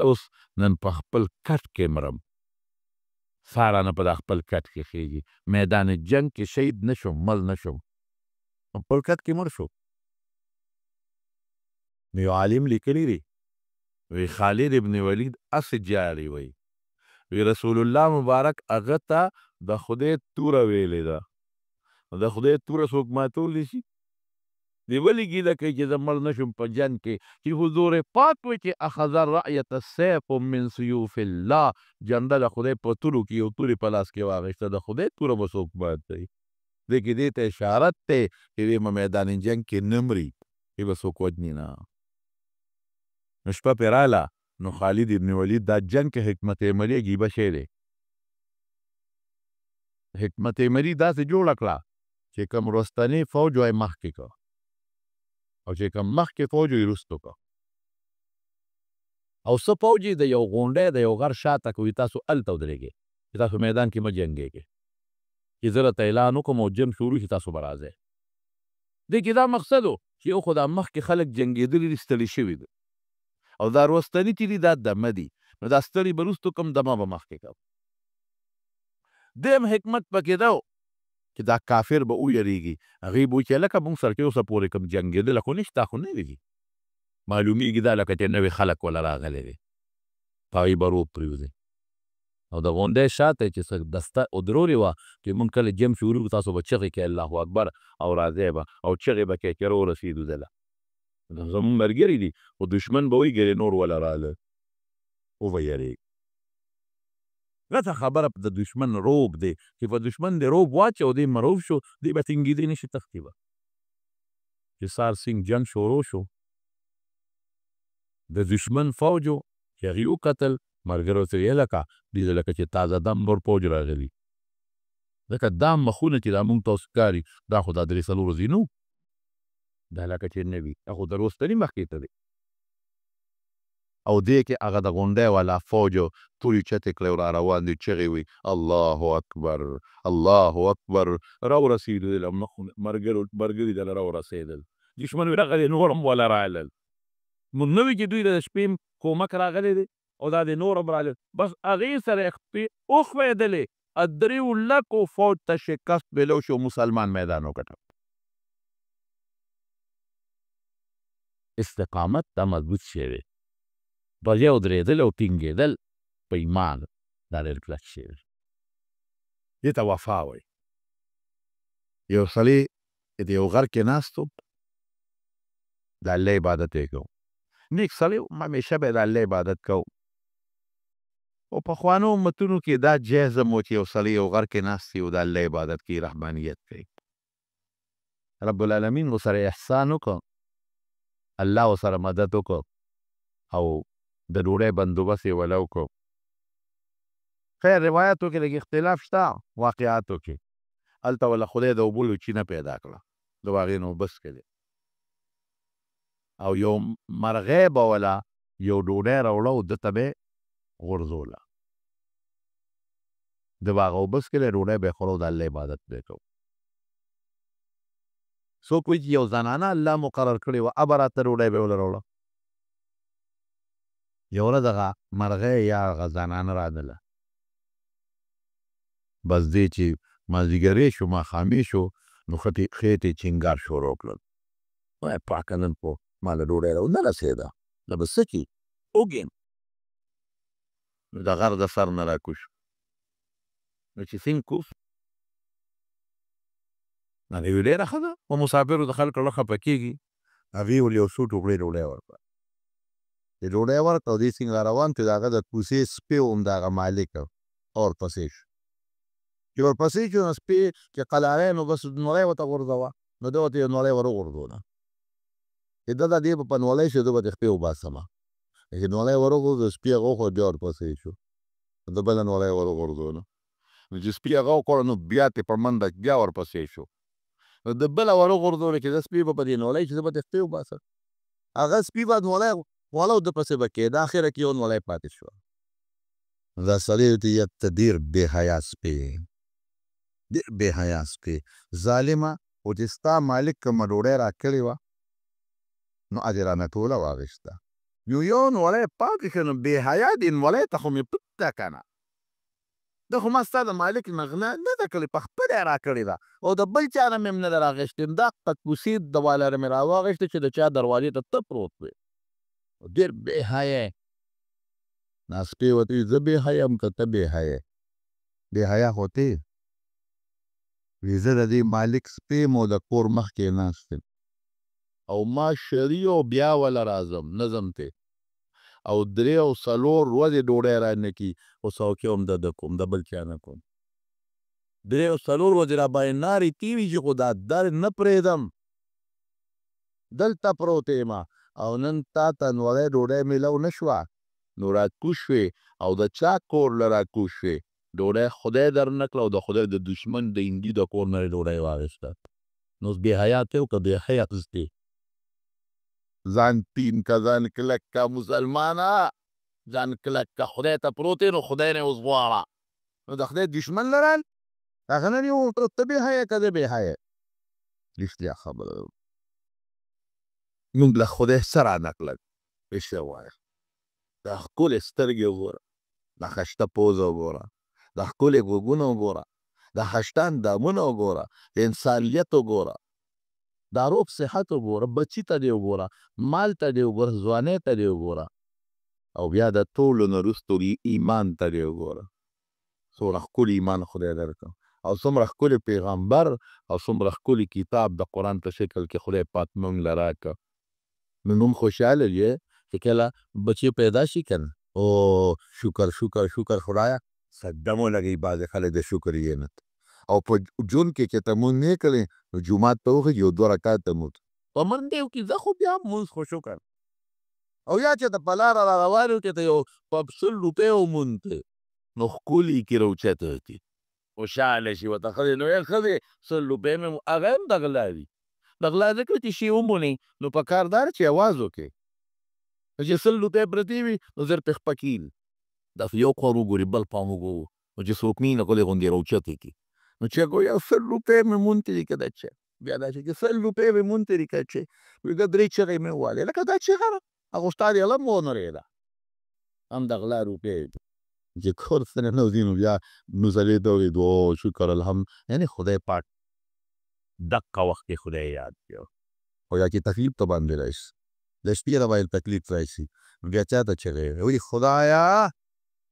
اوس نن په خپل کټ کې مرم، سا رانه په دا خپل کټ کې خیږي، میدان جنگ کې شهید نشم، مل نشم، په خپل کټ کې مړ شو. نو یو عالم لیکلی دی وی خالد ابن ولید اسې جاري وی رسول الله مبارک هغه ته د خدای توره ویلې ده. د خدای توره څوک ماتولی شي؟ دی ولې ګیله کوي چې زه مړ نشم په جنګ کې، چې حضور پاک وی چې اخذ الرعیة سیف من سیوف الله، جنډه د خدای په تورو کې یو تورې په لاس کې واخیسته، د خدای توره به څوک مات کوي؟ دې کې دې ته اشارت دی چې دی په میدان جنګ کې نه مري، دی به څوک وجني نه. نو شپه پرې راله، نو خالد ابن ولید دا جنگ کې حکمت عملي عجیبه شی دی. حکمت عملي داسې جوړه کړه چې کوم وروستنی فوج وای مخکې کړه او چې کوم مخکې فوج وی وروستو کړه، او څه فوج یې د یو غونډۍ د یو غر شاته کوي، تاسو هلته ودرېږئ چې تاسو میدان کې مه جنګېږئ، چې زه راته اعلان وکړم او جنګ شروع شي تاسو به راځئ. دې کې دا مقصد و چې یو خو دا مخکې خلک جنګېدلي دي، ستړي شوي دي، او دا وروستني چې دي دا دمه دي، نو دا ستړي به وروستو کړم، دمه به مخکې کړم. دیم حکمت پکې ده چې دا کافر به ویریږي، هغوی به وایي چې هلکه موږ سره چې اوسه پورې کوم جنګېدله خو نشته، دا خو نوي دي، معلومیږي دا لکه چې نوي خلک وله راغلی دی، په هغوی به روب پرېوځي. او د غونډۍ شاته چې څه دسته ودرولې وه چې موږ کله جنګ شروع کړو تاسو به چغې کوئ الله اکبر او راځئ به او چغې به کوئ چې راورسېدو دله. زمونږ ملګري دي خو دشمن به وایي ګرې نور وله راله، وبه یېرېږي. غټه خبره د دشمن روب دی چې په دشمن دی روب واچو دی مروب شو، دی به ټینګېدی نشي، تښتي به. چې سار سینګ جنګ شروع شو، د دشمن فوجو چې هغې وکتل، ملګرو ته یې لکه دې ته لکه چې تازه دم نور فوج راغلي، ځکه دا مخونه چې دا موږ ته اوس ښکاري دا خو دا درې څلور ورځې نه وو، دا لکه چې نه وي، دا خو د وروستني مخکې ته دی. او دې کې هغه د غونډۍ والا فوجو تورې چتې کړې او را روان دي، چغې وي الله اکبر الله اکبر، راورسېدل ملګري دله راورسېدل، دشمن وي راغلی نور هم وله رالل، موږ نه وي چې دوی د شپې کومک راغلی دی او دا د نور هم رالل، بس هغې سره خپې وښویېدلې، درېو لکو فوج ته شکست ملو شو، مسلمان میدان وګټه. استقامت دا مضبوط شی دی، په یو درېدل او ټینګېدل په ایمان دا ډېر کلک شی دی، دې ته وفا وایي. یو سړی د یو غر کې ناست و، د الله عبادت یې کوو، نیک سړی و، همیشه به یې د الله عبادت کوو. او پخوانو امتونو کې دا جایز هم و چې یو سړی یو غر کې ناست وي او د الله عبادت کوي، رحمانیت کوي. رب العالمین ورسره احسان وکړو، الله ورسره مدد وکړو او د ډوډۍ بندوبست یې وله وکړو. خیر روایاتو کې لږ اختلاف شته، واقعاتو کې هلته وله خدای د اوبو یو چینه پیدا کړه، د هغې نه اوبه څښلې، او یو مرغۍ به وله یو ډوډۍ راوړه او ده ته به یې غورځوله، ده به هغه اوبه څښلې، ډوډۍ به یې خوړه او د الله عبادت به یې کوو. څوک وایي چې یو زنانه الله مقرر کړې وه، ابه راته ډوډۍ به یې وله راوړه. یو ورځ هغه مرغۍ یا هغه زنانه رادله، بس دې چې مازدیګری شو ماښامي شو نو خېټې چینګار شروع کړل، وایي پاکه نن خو ما له ډوډۍ نه رسېده، دا به څه کړي وږې یم. نو د غر د سر نه راکوز شو، نو چې څنګه کوز نو یوه ډېره ښه ده، په مسافرو د خلکو زړه خفه کېږي، هغې ولې یو څو ټوکرې ډوډۍ ورکړه، چې ډوډۍ ورکړه او دې څنګه را روان کړو، د هغه د کوڅې سپی و هم د هغه مالک او ورپسې شو. چې ورپسې شو نو سپی چې قلاغی نو بس نوری ورته غورځوه، نو ده ورته یو نوری ور وغورځوله، چې ده دې به په نولی شو، ده به د خپې وباسمه، چې نولی ور وغورځو سپي هغه وخوړ، بیا ورپسې شو، ده بله نولی ور وغورځوله، نو چې سپي هغه وخوړه نو بیا ترې په منډه بیا ورپسې شو، نو ده بله ور وغورځوله چې ده سپي به په دې نولی چې زه به د خپې وباسم، هغه سپي به نولی والا او ده پسې به کېده، اخره کې یو نولی پاتې شو. دا سړی ته ډېر بې حیا سپی، ډېر بې حیا سپی، ظالمه، خو چې ستا مالک کومه ډوډۍ راکړې وه نو اجرانه ټوله واخېسته، یو نړۍ پاتې ښه نو بې حیا دې نړۍ ته خو مې پت ده که نه ده خو ما ستا د مالک نه غلا نه ده کړې، پخپله یې راکړې ده او د بل چا نه مې هم نه ده راغېښتې. دا قدکوسي د واله مې راواغېښتې چې د چا دروازې ته ته پروت وې. ډېر بې حیا یې. ناستې ورته وایي زه بې حیا یم که ته بې حیا یې؟ بې حیا خو ته یې. وایي زه د دې مالک سپی یم او د کور مخکې ناست یم او ما شري او بیا وله راځم نظم ته او 3 او 4 ورځې ډوډۍ رانه کي خو څوکۍ هم د ده کوم د بل چا نه کوم. 3 او 4 ورځې راباندې نارې تېرېږي خو دا در نه پرېږدم. دلته پروت یم او نن تا ته نوری ډوډۍ میلو نه شوه نو راکوز شوې او د چا کور له راکوز شوې ډوډۍ خدای در نه کړه او د خدای د دشمن د هندي د کور نه یې ډوډۍ واخېسته. نو اوس بې حیا ته یو که بې حیا اخیستې؟ ځان ټین که ځان کلک که مسلمانه، ځان کلک که خدای ته پروت یې نو خدای نه یې اوس غواړه. نو د خدای دشمن لرل هغه نه یو ته بې حیا که زه بې حیا. رښتیا خبره ده. موږ له خدای څه رانه کړل؟ رښتیا ووایه. دا ښکلې سترګې وګوره، دا ښایسته پوزه وګوره، دا ښکلې غوږونه وګوره، دا ښایسته اندامونه وګوره، د انسانیت وګوره، دا روغ صحت وګوره، بچي ته دې وګوره، مال ته دې وګوره، ځوانۍ ته دې وګوره او بیا د ټولو نه وروستو ایمان ته دې وګوره. څومره ښکلی ایمان خدای درکړ او څومره ښکلی پیغمبر او څومره ښکلی کتاب د قرآن په شکل کې خدای پاک موږ له راکړه. نو موږ خوشحاله یو چې کله بچی پیدا شي که نه او شکر شکر شکر خدایه صدم ولګوي بعضې خلک د شکر یې نه او په ژوند کې چې تمونځ نه یې کړی نو جومات ته وخېږي یو 2 رکعات تمونځ په منډې وکړي زه خو بیا مونځ خو شکر او یا چې ته په لاره را روان یو چې ته یو په 100 روپۍ ومونځ ته نو ښکلي کړي راوچته کړي خوشحاله شي ورته ښځې نو ای ښځې 100 روپۍ مې هغه هم د غلا دي. د غلا ځکه چې شي ومونئ نو په کار دا ده چې اواز وکړئ. چې 100 روپۍ پرتې وي نو زر پې خفه کېږي. داسې یو خوا وګوري بل خوا وګورو نو چې څوک نه وي نو غلې غوندې راوچتې کړي نو چې هغه یو 100 روپۍ مې مونځ ته دي که دا چې بیا دا چې 100 روپۍ مې مونځ ته دي که چې وایي که 3 چغې مې ووهلې لکه دا چغه ده هغه استاد یې هم ونرېده هم د غلا روپۍ چې کور ته ننوځي نو بیا نوزلې ته وایي او شکر الحمد یعنې خدای پاک دقه وخت کې خدای یاد کړو او یا چې تکلیف ته باندې راشي د شپې نه باید تکلیف راشي نو بیا چا ته چغې وایي خدایا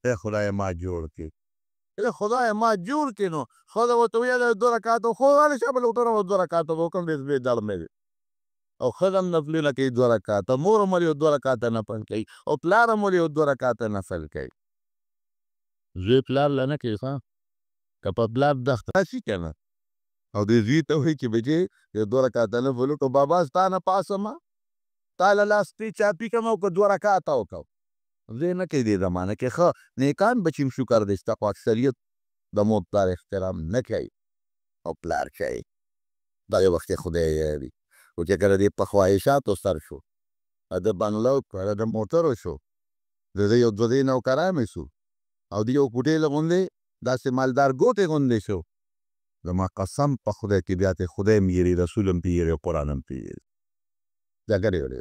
ای خدای ما جوړ کړې ای خدای ما جوړ کړې نو ښځه ورته ویله 2 رکعاته خو هغه شه بله ورته 2 رکعاته به وکړم ډېر درد مې دی او ښځه هم نفلونه کوي 2 رکعاته مور هم ولې 2 رکعاته نفل کوي او پلار هم ولې 2 رکعاته نفل کوي. زوی پلار له نه کوي ښه که په پلار دښته راشي که نه او دې زوی ته وایي چې بچې یو 2 رکعاته نفل وکړو بابا ستا نه پاسمه تا له لاس پې چاپي کړم او که 2 رکعاته وکړو زوی نه کوي دې زمانه کې ښه نیکان بچي هم شکر دی شته خو اکثریت د مور پلار احترام نه کوي او پلار کوي دا یو وخت خدای یادي خو چې کله دې په خواهشاتو سر شو د بنګلو کله د موټرو شو د ده یو 2 نوکران مې شو او د یو کوټې غوندې داسې مالدار ګوتې غوندې شو زما قسم په خدای کې بیا ته خدای هم یېري رسول هم پې یېري قرآن هم پې یېري جګړې ولې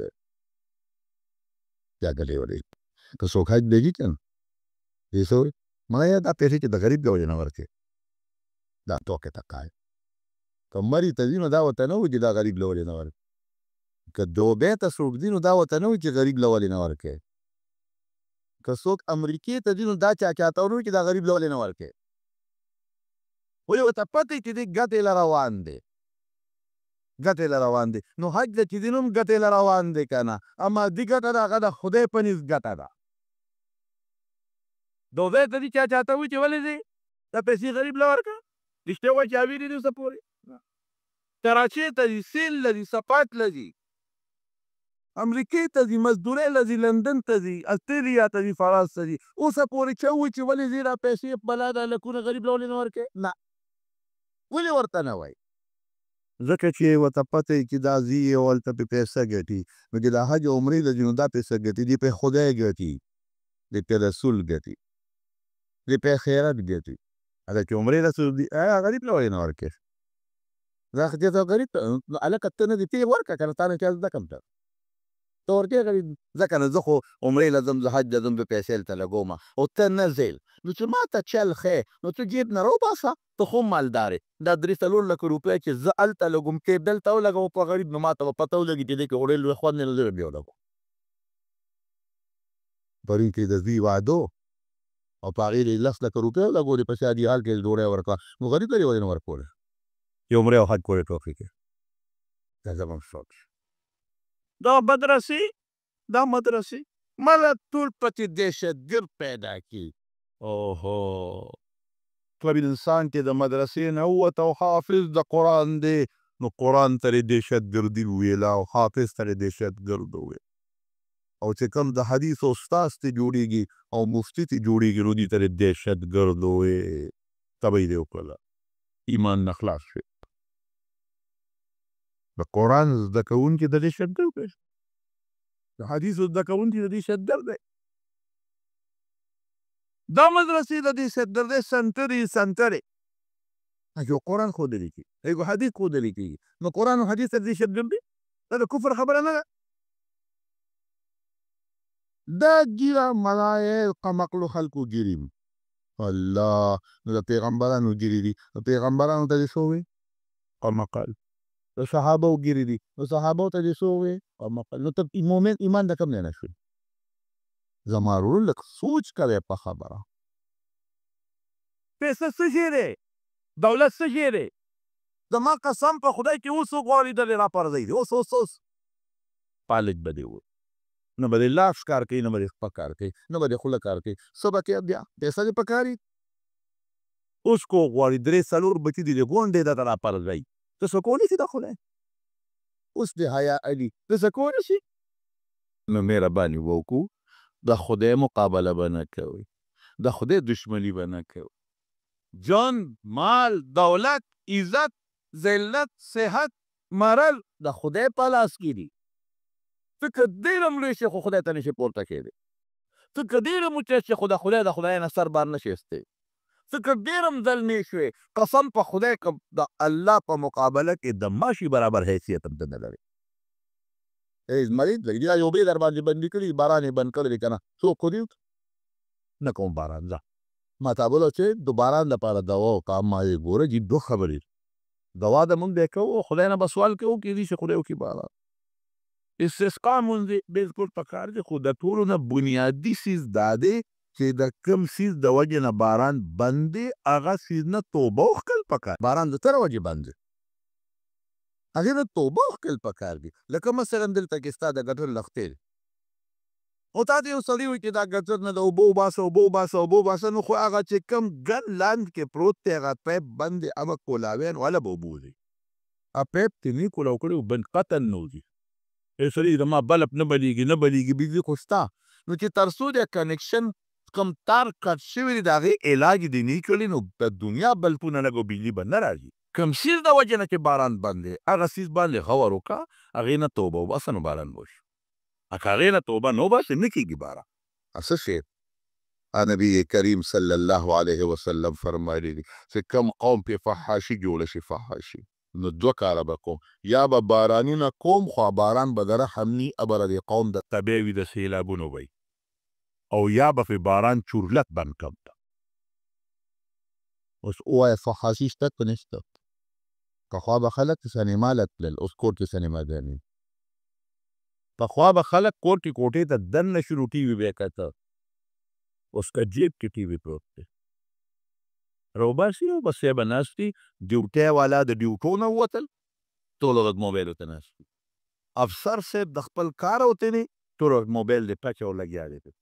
جګړې ولې که څوک حج لګي که نه دې څه وایي مړه دا پیسې چې د غریب له وجې نه ورکوې دا ټوکې ته قایل که مري ته ځي نو دا ورته نه وایي چې دا غریب له ولې نه ورکوې که دوبۍ ته څوک ځي نو دا ورته نه وایي چې غریب له ولې نه ورکوې که څوک امریکې ته ځي نو دا چاته ونه وایي چې دا غریب له ولې نه ورکوې ولې ورته پته وي چې دی ګټې له روان دی ګټې له روان دی نو حج ته چې ځي نو هم ګټې له روان دی که نه اما دي ګټه ده هغه د خدای په نس ګټه ده دوبۍ ته ځي چاته وایي چې ولې ځې دا پیسې غریب له ورکړه رښتیا وایي چې اویرې دي اوسه پورې کراچۍ ته ځي سیل له ځي صفات له ځي امریکې ته ځي مزدورۍ له ځي لندن ته ځي استرالیا ته ځي فرانس ته ځي اوسه پورې چا وایي چې ولې ځې دا پیسې بلا دا لکونه غریب له ولې نه ورکوې نه ولې ورته نه وایي ځکه چې ورته پته وي چې دا ځي او هلته پې پیسه ګټي نو چې دا حج او عمرې ته ځي نو دا پیسه ګټي دې پې خدای ګټي دې پې رسول ګټي دې پې خیرات ګټي هغه چې عمرې رسول دي غریب له ولې نه ورکوې دا خو دې ته غریب ته هلکه ته نه دې ته یې ورکړه که نه تا نه چا زده کړم ته ته ورته غړي ځکه نه زه خو عمرې له ځم زه حج له ځم زه پیسې هلته لګومه او ته نه ځې نو چې ما ته چل ښې نو ته جیب نه راوباسه ته خو هم مالدار یې دا 3-4 لکه روپۍ چې زه هلته لګوم ته یې دلته ولګوه په غریب نو ما ته به پته ولګي چې دې کې خو ډېر لوی خوند دی نو زه به بیا ولګوم پرون کې د دوی وعدو او په هغې یې 10 لکه روپۍ ولګولې په شادي حال کې ډوډۍ ورکړه نو غریب ته یې ولې نه ورکولی یې عمرې او حج کولې توفیق یې دا زموږ سوچ دا مدرسې مله ټول پکې دهشتګرد پیدا کړي اوهو طب انسان چې د مدرسې نه ووت او حافظ د قرآن دی نو قرآن ته یې دهشتګردي وویله او حافظ ته یې دهشتګرد وویل او چې کوم د حدیث استاذ ته جوړېږي او مفتي ته جوړېږي نو دې ته یې دهشتګرد وویل تبه یې دې وکړله ایمان نه خلاص شوی د قرآن زده کوونکي د دهشتګرد دی د حدیثو زده کوونکي د دهشتګرد دی دا مدرسې د دهشتګردۍ سنترې یو قرآن ښودلی کېږي یو حدیث ښودلی کېږي نو قرآن او حدیث ته دهشتګردي دا د کفر خبره نه ده دا ګیره ملایق قمقلو خلکو ګیري الله نو د پیغمبرانو ګیري دي د پیغمبرانو ته دې څه ووایي قمقل د صحابو ګیري دي نو صحابو ته دې څه ووایي قمقل نو ته مومن ایمان د کوم ځای نه شوي زما ورور لږ سوچ کوی په خبره پیسه څه شی دی دولت څه شی دی زما قسم په خدای چې اوس وغواړي دلې راپرځوي اوس پالج به دې ووایي نه به دې لاس کار کوي نه به دې خپه کار کوي نه به دې خوله کار کوي څه به کوې بیا پیسه دې پکار وي اوس کو غواړي 3-4 بچي دې غونډې ته راپرځوي ته څه کولی شي د خدای اوس دې حیا علي ته څه کولی شي نو مهرباني وکړو د خدای مقابله به نه کوئ د خدای دشمني به نه کوئ جان مال دولت عزت ذلت صحت مرل د خدای په لاس کې دي ته که ډېر هم لوی شې خو خدای ته نشي پورته کېدی ته که ډېر هم اوچت شې خو د خدای نه سر بار نشي ایستی ته که ډېر هم ځلمی شوې قسم په خدای که د الله په مقابله کې د ماشي برابر حیثیت هم ته نه لرې مریض لګي دا یو بې در باندې بندي کړي باران یې بند کړی دی که نه څوک خو دې نه کوم باران ځه ما تا بوله چې د باران لپاره دوا وکړه ما یې ګوره چې 2 خبرې دوا د موږ دی کوو خدای نه به سوال کوو کېدای شي خدای وکړي باران استسقا مونځ دی بلکل پکار دی خو د ټولو نه بنیادي څیز دا دی چې د کوم څیز د وجې نه باران بند دی هغه څیز نه توبه وکړل پکار باران د څه وجې بند دی هغې نه توبه وکړل پکار دي لکه مثلا دلته کې ستا د ګټر لښتې دی او تا ته یو سړي وایي چې دا ګټر نه د اوبه وباسه نو خو هغه چې کوم ګن لاندې کې پروت دی هغه پیپ بند دی هغه کولاوی نو هله به اوبه وځي هغه پیپ ته نه کولاو کړی و بند قطعا نه وځي سړي زما بلب نه بلیږي بجلي خو شته نو چې تر څو د کنیکشن کوم تار کټ شوي دی د هغې علاج دې نه کړي نو د دنیا بلپونه لږ بجلي به نه راځي کوم څیز د وجې نه چې باران بند دی هغه څیز باندې غور وکړه هغې نه توبه وباسه نو باران به وشي که هغې نه توبه نه وباسې نه کېږي باران څه شی نبی کریم صلی الله علیه وسلم فرمایلی دي چې کوم قوم پې فحاشي جوړه شي فحاشي نو 2 کاره به کوم یا به بارانونه کوم خو باران به د رحم ني ابره د قوم د تبې وي د سیلابونو وی او یا به پې باران چورلک بند کړم ته اوس ووایه فحاشي شته که نشته پخوا به خلک سینما له تلل اوس کور کې سینماګانې پخوا به خلک کور کې کوټې ته دننه شروع ټي وي به یې کته اوس که جیب کې ټي وي پروت دی راوباسي او بس یې به ناست دي ډیوټۍ والا د ډیوټو نه ووتل ټول ورځ موبایلو ته ناست دي افسر صاحب د خپل کار وتلی ټول ورځ موبایل دی پچ او لګیا دی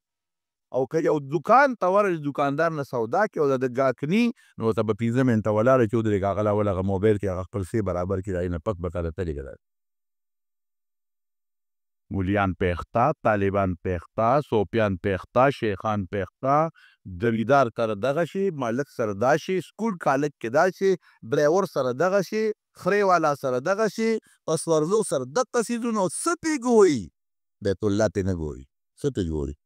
او که یو دکان ته ورغلې دکاندار نه سودا کې او د ګاکني نو ورته به 15 منټه ولاړه چې ودرېږي هغه لا ول هغه موبایل کې هغه خپل سی برابر کړي هغې نه پک به کله تلې کړه مولیان پیخته طالبان پیخته صوفیان پیخته شیخان پیخته دویدار سره دغه شي مالک سره دا شي سکول کالج کې دا شي ډرایور سره دغه شي خرې والا سره دغه شي پسورزو سره دغه څیزونه څه پې ګوري بیت الله ته نه ګوري څه ته ګوري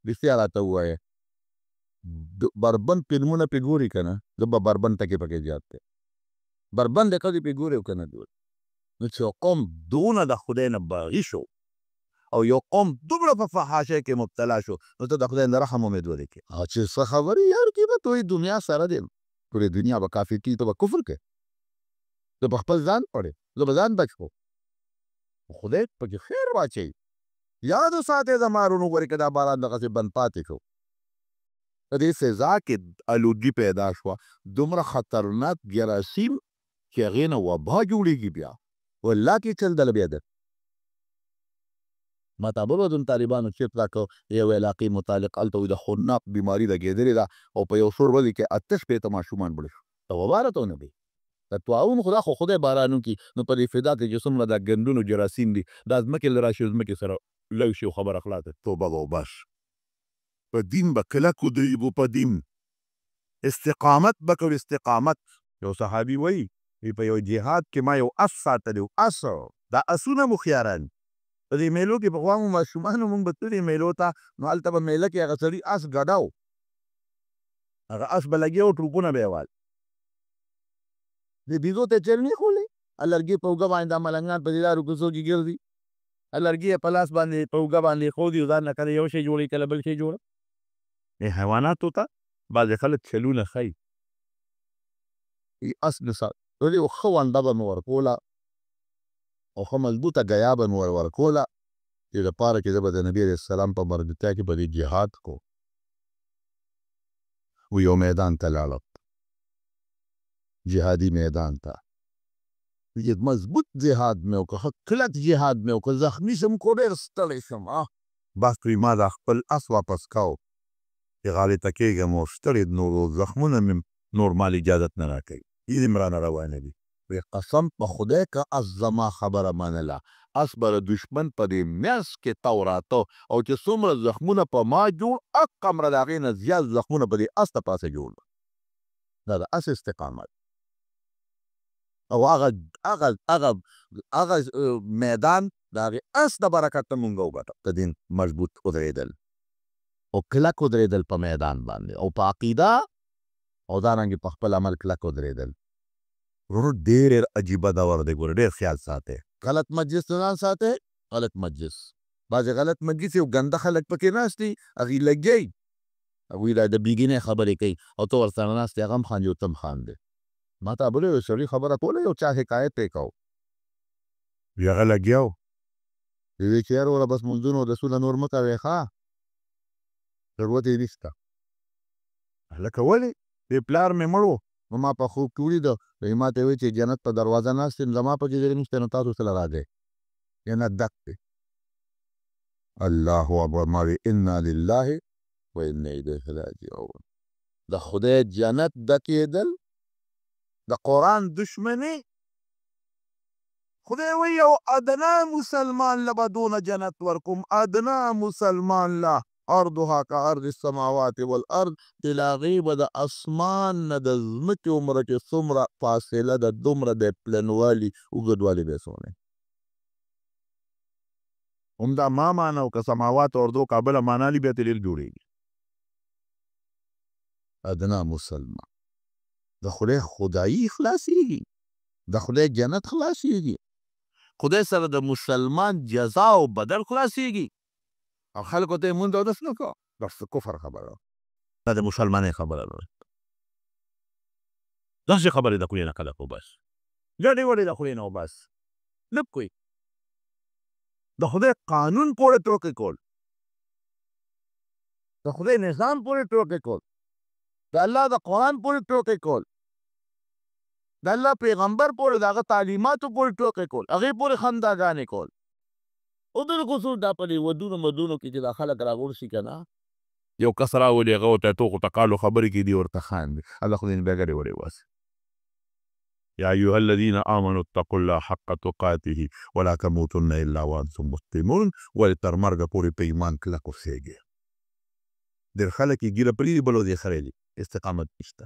رښتیا راته ووایه بربند فلمونه پې ګوري که نه زه به بربند ټکې پکې زیات دی بربند ښځې پې ګوري او که نه ګوري نو چې قوم دونه د خدای نه باغي شو او یو قوم دومره په فحاشۍ کې مبتلا شو نو ته د خدای نه رحم امید ولرې او چې څه خبرې یار کې به توی دنیا سره دی ټولې دنیا به کافر کړي ته به کفر کوې زه به خپل ځان پړې زه به ځان بچ کړو خدای پکې خیر واچوي یاد وساتئ د مارونو ګورې که دا باران دغسې بند پاتې شو په دې فضا کې الودګي پیدا شوه دومره خطرناک جراثیم چې هغې نه وبا جوړېږي بیا والله کې چل دله بیا ده ما ته به طالبانو چیپ راکړ یو علاقې متعلق هلته وایي د خوناق بیماري لګېدلې ده او په یو څو ورځې کې 8 شپېته ماشومان مړه شو ته وبا راته ونه دی د طاعون خدا خو خدای باران وکړي نو په دې فضا کې چې څومره دا ګندونو جراثیم دي دا ځمکې له راشي ځمکې سره لږ شي خبره خلاصه توبه به وباس په دین به کلک ودرېږو په دین استقامت به کوو استقامت یو صحابي وایي په یو جهاد کې ما یو اس ساتلی و اس دا اسونه مخیاران په دې میلو کې پخوا مو ماشومانو مونږ به تللې میلو ته نو هلته به میله کې هغه سړي اس ګډاو هغه اس به لګیا و ټوپونه به یې وال د بیزو ته چل نه خولی لرګي په اوږه باندې دا ملنګان په دې لارو کوڅو کې ګرځي لرګي یې په لاس باندې په اوږه باندې ښودي او ځان نه کله یو شی جوړوي کله بل شی جوړه حیواناتو ته بعضې خلک چلونه ښایي اس مثال یو ښه ونډه به مې ورکوله او ښه مضبوطه ګیا به مې ورکوله چې دپاره چې زه به د نبي علیه السلام په ملګرتیا کې به دې جهاد کو و یو میدان ته لاړم جهادي میدان ته یه مضبوط جهاد مې وکړه ښه کلک جهاد مې وکړه زخمي شم کو ډېر ستړی شم بس دوی ما دا خپل اس واپس کاو چې غالې ته کېږم او ستړی نور زخمونه مې نور مال اجازت نه راکوي یې دې مرانه روانه دي وی قسم په خدای که اس زما خبره منله اس به د دشمن په دې میانځ کې تاو راته او چې څومره زخمونه په ما جوړ هغومره د هغې نه زیات زخمونه په دې اس ته پاسه جوړ دا د اس استقامت او هغه میدان د هغې اس د برکته مونږ وګټه د دین مضبوط ودرېدل او کلک ودرېدل په میدان باندې او په عقیده او دارنګې په خپل عمل کلک ودرېدل ورونو ډېر عجیبه دور دی ګوره ډېر خیال ساتئ غلط مجلس نه ځان ساتئ غلط مجلس بعضې غلط مجلس یو ګنده خلک پکې ناست دي هغوی لګیا وي هغوی د بیګینې خبرې کوي او ته ورسره ناست دی هغه هم خاندي او ته هم خاندې ما ته بله یو سړي خبره کوله یو چا حکایت یې کو وي هغه لګیا و ویې چې یار وره بس مونځونه اودسونه نور مه کوې ښه ضرورت یې نشته هلکه ولې دې پلار مې مړ و نو ما په خوب کې ولیده وایي ما ته یې وایي چې جنت په دروازه ناست یم زما پکې ځای نشته نو تاسو سره راځئ جنت ډک دی الله اکبر ما وی انا لله و انا الیه راجعون د خدای جنت ډکېدل د قرآن دشمني خدای وایي او ادنا مسلمان له به دونه جنت ورکوم ادنا مسلمان له ارضها كأرض السماوات والارض چې له هغې به د اسمان نه د ځمکې عمره چې څومره فاصله ده دومره د پلنوالي اوږدوالي به یې څومره همدا ما معنا او که سماوات اردو کابله معنا لي بیا ترې ډېر جوړېږي ادنا مسلمان د خدای خدایي خلاصېږي د خدای جنت خلاصېږي خدای سره د مسلمان جزا او بدل خلاصېږي او خلکو ته یې مونځ اودس نه کوه دا کفر خبره دا د مسلمانۍ خبره ده داسې خبرې د خولې نه کلک وباس ګډې وډې د خولې نه وباس لږ کوي د خدای قانون پورې ټوکې کول د خدای نظام پورې ټوکې کول د الله د قرآن پورې ټوکې کول د الله پیغمبر پورې د هغه تعلیماتو پورې ټوکې کول هغې پورې خنداګانې کول او دغه خصوص دا په دې ودونو مدونو کې چې دا خلک راغورځي که نه یو کس راولي هغه ورته ټوکو ټکالو خبرې کېدي ورته خاندي الله خدای نه بیا ګډې وډې وباسي یا ایها الذین آمنوا اتقوا الله حق تقاته ولا تموتن الا وانتم مسلمون ولې تر مرګه پورې په ایمان کلک اوسېږئ ډېر خلک یې ګیره پرېږدي بل ورځ یې خرېلي استقامت نشته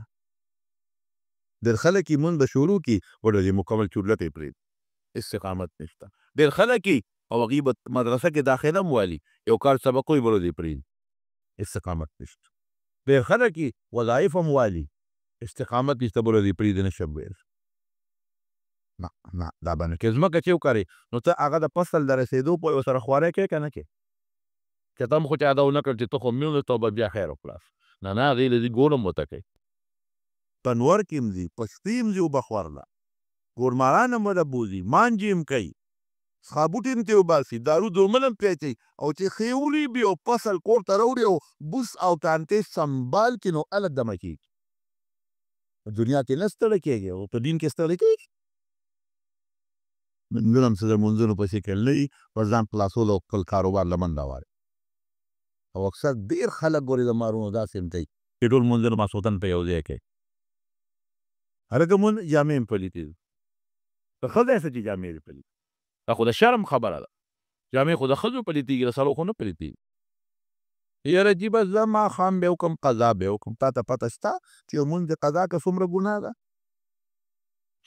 ډېر خلک یې مونځ به شروع کړي بل ورځ یې مکمل چورلټ یې پرېږدي استقامت نشته ډېر خلک یې او هغوی به مدرسه کې داخله هم والي یو کال سبق وایي بل ورځ یې پرېږدي استقامت نشته ډېر خلک یې وظایف هم والي استقامت نشته بل ورځ یې پرېږدي نشم ویل نه دا به نه کې ځمکه چې وکرې نو ته هغه د فصل د رسېدو پورې ورسره خواری کوې که نه کې چې ته هم خو چا دا ونه کړ چې ته خو میو ته به بیا خیر وکړاس نه نه هغې له دې ګورم ورته کوي په نور کې هم ځي په شپې هم ځي اوبه خورله ګورماران هم ورته بوځي مانجې هم کوي څښابوټي هم ترې وباسي دارو درمل هم پرې اچوي او چې ښې وریبي او فصل کور ته راوړي او بوس او ټانټې سنبال کړي نو هله دمه کېږي په دنیا کې نه ستړی کېږي او په دین کې ستړی کېږي منځونه هم څه د منځونو پسې کړل نه وي پر ځان خلاصولو او خپل کاروبار له منډه واړي او اکثر ډېر خلک ګورې د مارونو داسې هم کوي چې ټول منځونه ماسخوتن په یو ځای کوي هلکه مونځ جامې هم پلیتې دي که ښځه یې څه چې جامې دې پلیتې دا خو د شرم خبره ده جامې خو د ښځو پلیتېږي د سړو خو نه پلیتېږي یاره جي بس زه ماښام به یې وکړم قضا به یې وکړم تا ته پته شته چې یو مونځ د قضا که څومره ګناه ده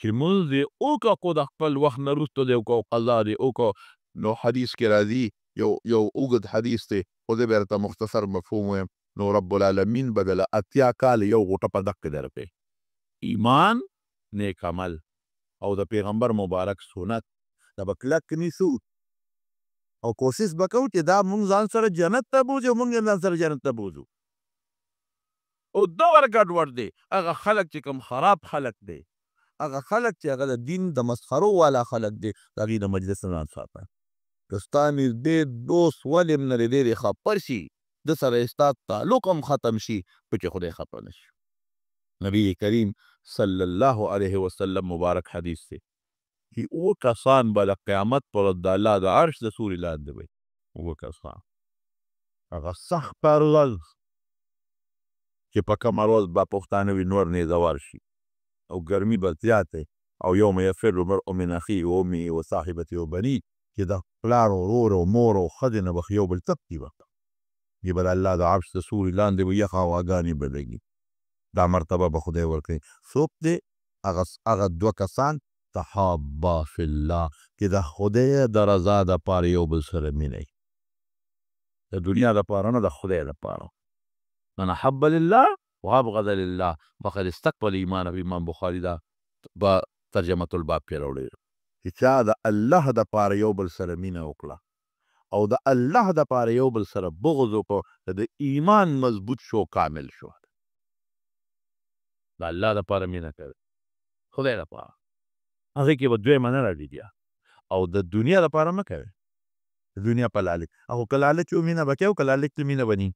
چې مونځ دې وکړه خو د خپل وخت نه وروسته دې وکړه او قضا دې وکړه نو حدیث کې راځي یو اوږد حدیث دی خو زه به درته مختصر مفهوم ویم نو رب العالمین به دله 80 کاله یو غوټه په دق کې درکړي ایمان نیک عمل او د پیغمبر مبارک سنت دا به کلک نیسو او کوشش به کوو چې دا مونږ ځان سره جنت ته بوځو مونږ یې ځان سره جنت ته بوځو او دور ګډوډ دی هغه خلک چې کوم خراب خلک دی هغه خلک چې هغه د دین د مسخرو والا خلک دی د هغې د مجلس نه ځان ساته که ستا نږدې دوست ولې هم نه دی ډېرې خفه شي ده سره یې ستا تعلق هم ختم شي په چې خدای خفه نه شي نبی کریم صلی الله علیه وسلم مبارک حدیث دی چې اوه کسان به د قیامت پر ورځ د الله د عرش د سوري لاندې وي اوه کسان هغه سخت ورځ چې په کومه ورځ به پښتانه وي نور نیزه شي او ګرمي به زیاته او یوم یفر المرء من اخیه و امه و صاحبته و بنیه چې د پلار او ورور او مور او ښځې نه به یو بل تپکي به یې به د الله د عرش د سوري لاندې به یخه هواګانې به لګي دا مرتبه به خدای ورکوي څوک دی هغه دوه کسان تحابا فی الله چې د خدای د رضا دپاره یو بل سره مینه د دنیا دپاره نه د خدای دپاره من احب لله و ابغض لله فقد استقبل ایمان امام بخاري دا په ترجمه الباب کې راوړی چې چا د الله دپاره یو بل سره مینه وکړه او د الله دپاره یو بل سره بغض وکړو د ایمان مضبوط شو کامل شو د الله دپاره مینه کوي خدای دپاره هغې کې به دویمه نه راځي بیا او د دنیا دپاره مه کوي د دنیا په لالچ او که لالچ و مینه به کوي او که لالچ ته مینه به ني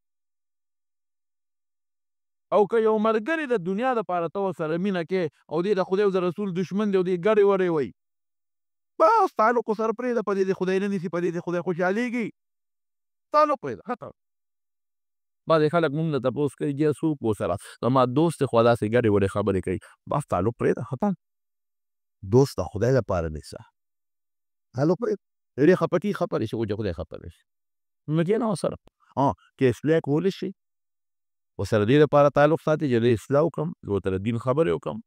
او که یو ملګري د دنیا دپاره ته ورسره مینه کوې او دې د خدای او د رسول دشمن دی او دې ګډې وړې وایي بس تعلق ورسره پرېږده په دې د خدای نه نیسي په دې د خدای خوشحالېږي تعلق پرېږده ختم بعضې خلک مونږ نه تپوس کوي چې څوک ورسره زما دوست دی خو داسې ګډې وړې خبرې کوي بس تعلق پرېږده ختم دوست د خدای لپاره نیسه تعلق پرېږده ډېرې خفه کېږي خفه دې شي خو چې خدای خفه نه شي نو کښېنه ورسره که اصلاح کولی شي ورسره دې دپاره تعلق ساتي چې زه اصلاح وکړم زه ورته د دین خبرې وکړم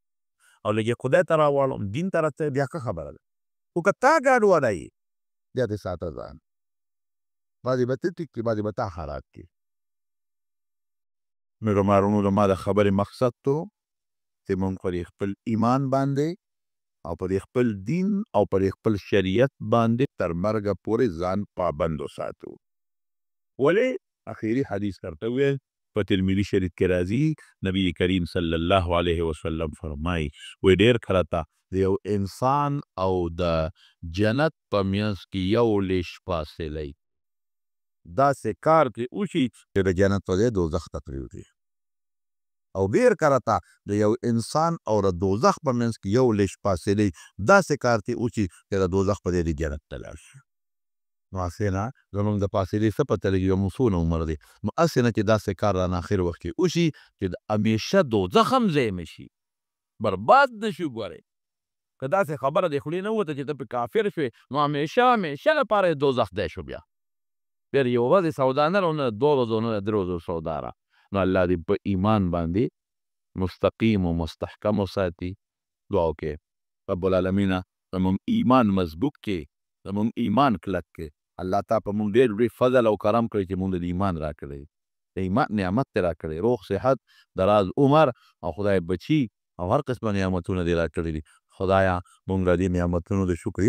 او لږ یې خدای ته راواړم دین ته راتللی بیا ښه خبره ده خو که تا ګډوډه یې بیا دې ساته ځان بعضې به ته ټیک کړي بعضې به تا خراب کړي نو د مارونو زما د خبرې مقصد تو چې مونږ په دې خپل ایمان باندې او په دې خپل دین او په دې خپل شریعت باندې تر مرګه پورې ځان پابند وساتو ولې اخري حدیث درته وویل په ترمذي شریف کې راځي نبی کریم صلی الله علیه وسلم فرمایي وایي ډېر کله ته د یو انسان او د جنت په منځ کې یو لیش فاصله داسې کار پرې وشي چې د جنت په ځای دوزخ ته پرېوځي او ډېر کله ته د یو انسان او د دوزخ په منځ کې یو لیش فاصله داسې کار پرې وشي چې د دوزخ په ځای د جنت ته لاړ شي نو هسې نه زموږ د فاصلې څه پته لګي یو څونه عمر دی نو هسې نه چې داسې کار رانه اخر وخت کې وشي چې د همیشه دوزخ هم ځای مه شي برباد نه شي ګورئ که داسې خبره د خولې نه ووته چې ته پې کافر شوې نو همیشه لپاره یې دوزخ دی شو بیا یو ورځې سودا نه نه 2 ورځو نه 3 ورځو سودا را نو الله دې په ایمان باندې مستقیم و مستحکم وساتي دعا وکړئ رب العالمینه زموږ ایمان مضبوط کړي زموږ ایمان کلک کړي الله تا په مونږ ډېر ډېر فضل او کرم کړی چې مونږ د ایمان راکړی د ایمان نعمت دې راکړی روغ صحت دراز عمر او خدای بچي او هر قسمه نعمتونه دې راکړي دي خدایه مونږ د دې نعمتونو د شکر